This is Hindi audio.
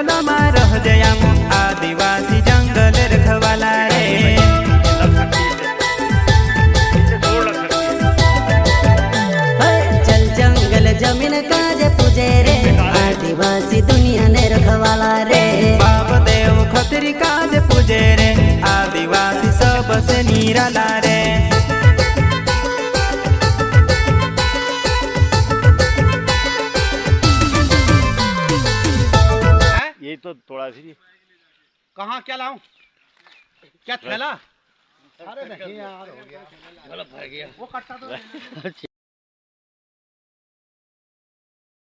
जंगल में रह जया आदिवासी जंगल रखवाला रे। चल जंगल जमीन काज पूजे रे आदिवासी दुनिया ने रखवाला रे। बाप देव खतरी काज पूजे रे आदिवासी सबसे निराला रे। ये तो थोड़ा सी कहाँ क्या लाऊं? क्या थैला? अरे नहीं यार, हो गया, गलत हो गया, वो कट्टा तो